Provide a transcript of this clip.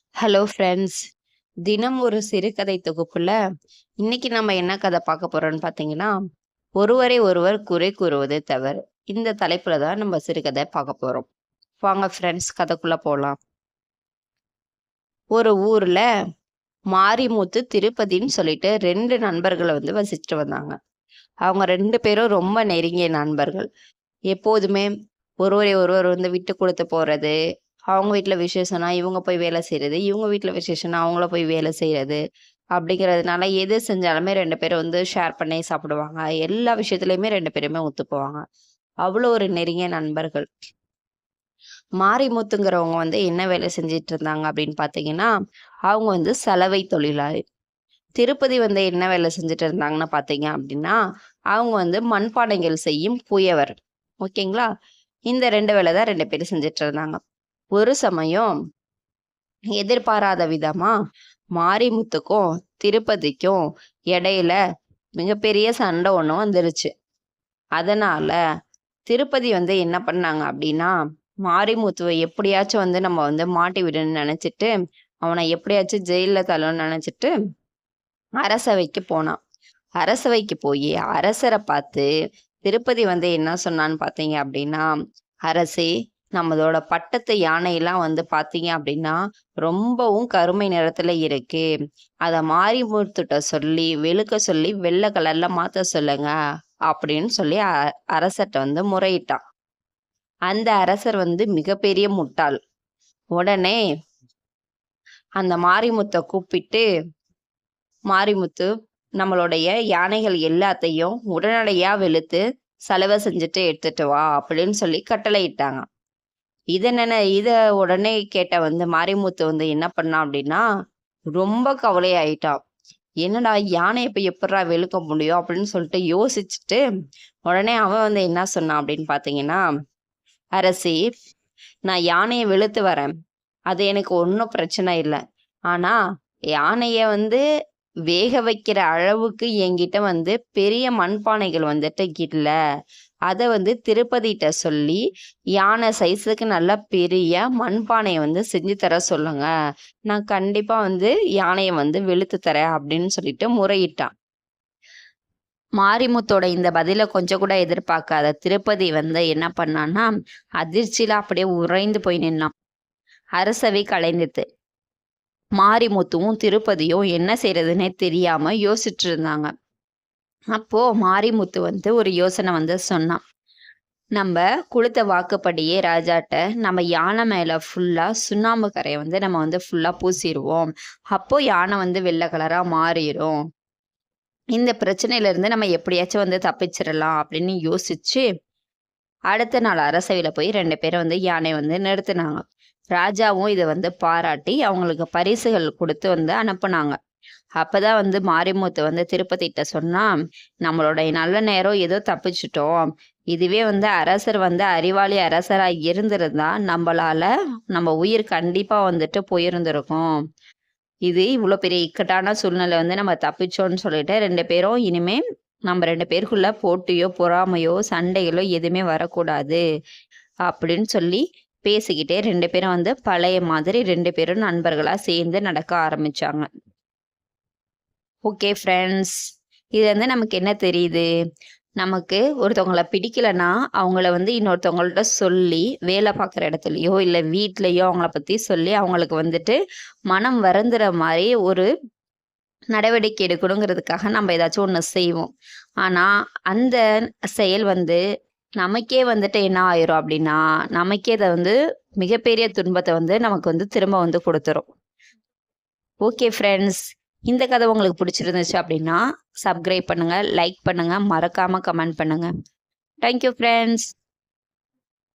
Hello friends. தினம் ஒரு சிறுகதை தொகுப்புல இன்னைக்கு நம்ம என்ன கதை பார்க்க போறோம்னு பார்த்தீங்கன்னா, ஒருவரை ஒருவர் குறை கூறுவது தவறு. இந்த தலைப்புல தான் நம்ம சிறுகதை பார்க்க போறோம். வாங்க ஃப்ரெண்ட்ஸ், கதைக்குள்ள போலாம். ஒரு ஊர்ல மாரிமுத்து, திருப்பதின்னு சொல்லிட்டு 2 நண்பர்கள் வசிச்சுட்டு வந்தாங்க. அவங்க 2 பேரும் ரொம்ப நெருங்கிய நண்பர்கள். எப்போதுமே ஒருவரை ஒருவர் விட்டு குடுத்து போறது, அவங்க வீட்ல விசேஷம்னா இவங்க போய் வேலை செய்றது, இவங்க வீட்ல விசேஷம்னா அவங்கள போய் வேலை செய்றது, அப்படிங்கிறதுனால எது செஞ்சாலுமே 2 பேரும் ஷேர் பண்ணி சாப்பிடுவாங்க. எல்லா விஷயத்துலயுமே 2 பேருமே ஒத்துப்போவாங்க. அவ்வளோ ஒரு நெருங்கிய நண்பர்கள். மாரிமுத்துங்கிறவங்க என்ன வேலை செஞ்சுட்டு இருந்தாங்க அப்படின்னு பார்த்தீங்கன்னா, அவங்க சலவை தொழிலாளி. திருப்பதி என்ன வேலை செஞ்சுட்டு இருந்தாங்கன்னு பார்த்தீங்க அப்படின்னா, அவங்க மண்பானைகள் செய்யும் குயவர். ஓகேங்களா? இந்த 2 வேலை தான் 2 பேரும் செஞ்சுட்டு இருந்தாங்க. ஒரு சமயம் எதிர்பாராத விதமா மாரிமுத்துக்கும் திருப்பதிக்கும் இடையில மிகப்பெரிய சண்டை ஒண்ணு வந்துருச்சு. அதனால திருப்பதி என்ன பண்ணாங்க அப்படின்னா, மாரிமுத்துவை எப்படியாச்சும் நம்ம மாட்டி விடணும்னு நினைச்சிட்டு, அவனை எப்படியாச்சும் ஜெயில்ல தள்ளணும்னு நினைச்சிட்டு அரசவைக்கு போனான். அரசவைக்கு போய் அரசரை பார்த்து திருப்பதி என்ன சொன்னான்னு பார்த்தீங்க அப்படின்னா, அரசே, நம்மளோட பட்டத்து யானையெல்லாம் பார்த்தீங்க அப்படின்னா ரொம்பவும் கருமை நிறத்துல இருக்கு. அத மாரிமுத்துட்ட சொல்லி வெளுக்க சொல்லி வெள்ளை கலர்ல மாத்த சொல்லுங்க அப்படின்னு சொல்லி அரசர்ட்ட முறையிட்டான். அந்த அரசர் மிகப்பெரிய முட்டாள். உடனே அந்த மாரிமுத்தை கூப்பிட்டு, மாரிமுத்து, நம்மளுடைய யானைகள் எல்லாத்தையும் உடனடியா வெளுத்து சலவை செஞ்சுட்டு எடுத்துட்டு வா அப்படின்னு சொல்லி கட்டளையிட்டாங்க. இத உடனே கேட்ட மாரிமுத்து என்ன பண்ணான் அப்படின்னா, ரொம்ப கவலையாயிட்டான். என்னடா யானைய போய் எப்புட்றா வெளுக்க முடியும் அப்படின்னு சொல்லிட்டு யோசிச்சுட்டு, உடனே அவன் என்ன சொன்னான் அப்படின்னு பார்த்தீங்கன்னா, அரசே, நான் யானைய வெளுத்து வரேன். அது எனக்கு ஒன்றும் பிரச்சனை இல்லை. ஆனா யானைய வேக வைக்கிற அளவுக்கு என்கிட்ட பெரிய மண்பானைகள் இல்ல. அத திருப்பதிட்ட சொல்லி யானை சைஸுக்கு நல்ல பெரிய மண்பானைய செஞ்சு தர சொல்லுங்க. நான் கண்டிப்பா யானைய வெளுத்து தரேன் அப்படின்னு சொல்லிட்டு முறையிட்டான். மாரிமுத்தோட இந்த பதில கொஞ்சம் கூட எதிர்பார்க்காத திருப்பதி என்ன பண்ணான்னா, அதிர்ச்சியில அப்படியே உறைந்து போய் நின்னான். அரசவை கலைந்துட்டு மாரிமுத்துவும் திருப்பதியும் என்ன செய்யறதுன்னே தெரியாம யோசிச்சுட்டு இருந்தாங்க. அப்போ மாரிமுத்து ஒரு யோசனை சொன்னான். நம்ம கொடுத்த வாக்குப்படியே ராஜாட்ட நம்ம யானை மேல ஃபுல்லா சுண்ணாம்பு கரையை நம்ம ஃபுல்லா பூசிடுவோம். அப்போ யானை வெள்ளை கலரா மாறிடும். இந்த பிரச்சனையில இருந்து நம்ம எப்படியாச்சும் தப்பிச்சிடலாம் அப்படின்னு யோசிச்சு அடுத்த நாள் அரசவையில போய் 2 பேரும் யானை நிறுத்தினாங்க. ராஜாவும் இதை பாராட்டி அவங்களுக்கு பரிசுகள் கொடுத்து அனுப்புனாங்க. அப்பதான் மாரிமுத்து திருப்பதிட்ட சொன்னா, நம்மளுடைய நல்ல நேரம் ஏதோ தப்பிச்சிட்டோம். இதுவே அரசர் அறிவாளி அரசரா இருந்திருந்தா நம்ம உயிர் கண்டிப்பா போயிருந்திருக்கும். இது இவ்வளவு பெரிய இக்கட்டான சூழ்நிலை நம்ம தப்பிச்சோம்னு சொல்லிட்டு 2 பேரும் இனிமே நம்ம 2 பேருக்குள்ள போட்டியோ பொறாமையோ சண்டைகளோ எதுவுமே வரக்கூடாது அப்படின்னு சொல்லி பேசிக்கிட்டே 2 பேரும் பழைய மாதிரி 2 பேரும் நண்பர்களா சேர்ந்து நடக்க ஆரம்பிச்சாங்க. ஓகே ஃப்ரெண்ட்ஸ், இது நமக்கு என்ன தெரியுது? நமக்கு ஒருத்தவங்கள பிடிக்கலன்னா அவங்கள இன்னொருத்தவங்கள்ட்ட சொல்லி வேலை பார்க்குற இடத்துலையோ இல்லை வீட்லேயோ அவங்கள பற்றி சொல்லி அவங்களுக்கு மனம் வருந்துற மாதிரி ஒரு நடவடிக்கை எடுக்கணுங்கிறதுக்காக நம்ம ஏதாச்சும் ஒன்று செய்வோம். ஆனால் அந்த செயல் நமக்கே என்ன ஆயிரும் அப்படின்னா, நமக்கே அதை மிகப்பெரிய துன்பத்தை நமக்கு திரும்ப கொடுத்துரும். ஓகே ஃப்ரெண்ட்ஸ், இந்த கதை உங்களுக்கு பிடிச்சிருந்துச்சு அப்படின்னா சப்ஸ்கிரைப் பண்ணுங்க, லைக் பண்ணுங்க, மறக்காம கமெண்ட் பண்ணுங்க. Thank you friends.